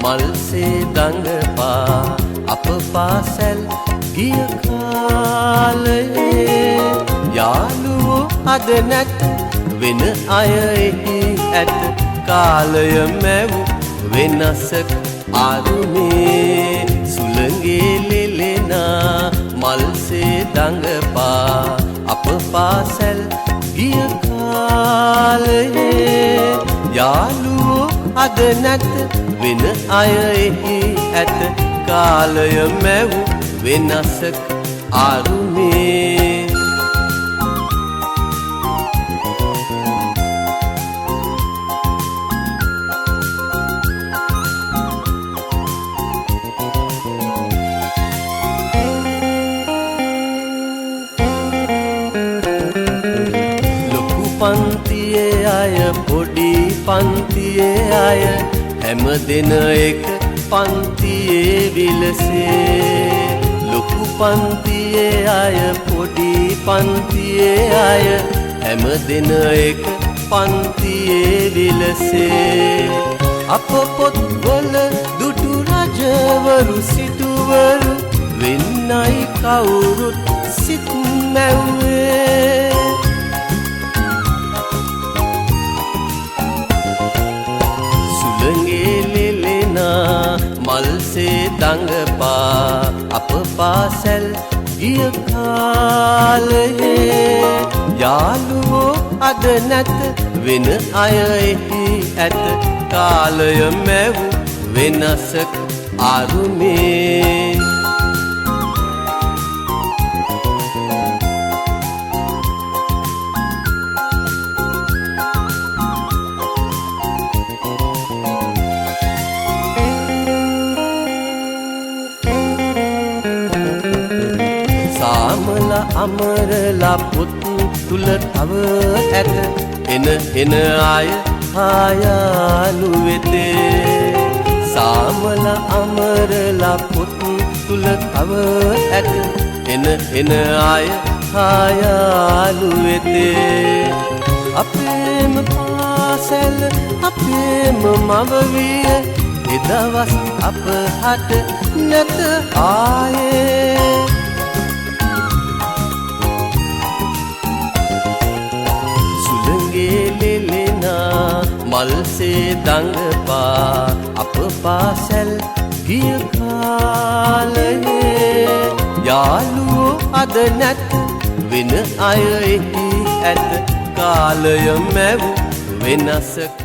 මල්සේ දඟපා අප පාසැල් ගිය කාලයේ යාළුවෝ අද නැත වෙන අය එහි ඇත කාලය මැව් වෙනසක් ආරුමේ සුළඟේ ලෙලෙනා මල්සේ දඟපා අප පාසැල් ගිය කාලයේ යාළුවෝ අද නැත වෙන අය එහි ඇත කාලය මැව් වෙනසක් ආරුමේ පන්තියේ අය පොඩි පන්තියේ අය හැම දෙන එක පන්තියේ විලසේ ලොකු පන්තියේ අය පොඩි පන්තියේ අය හැම දෙන එක පන්තියේ විලසේ අප පොත්වල දුටු රජවරු සිටුවරු වෙන්නයි කවුරුත් සිත් මැව්වේ මල්සේ දඟපා අප පාසැල් ගිය කාලයේ යාළුවෝ අද නැත වෙන අය එහි ඇත කාලය මැව් වෙනසක් ආරුමේ සාමලා අමරලා පොත් තුල තව ඇත එන අය ආයාලු වෙතේ සාමලා අමරලා පොත් තුල තව ඇත එන අය ආයාලු වෙතේ අපේම පාසැල අපේම මව විය එදවස් අප හට නැත ආයේ මල්සේ දඟපා අප පාසැල් ගිය කාලයේ යාළුවෝ අද නැත වෙන අය එහි ඇත කාලය මැව් වෙනසක්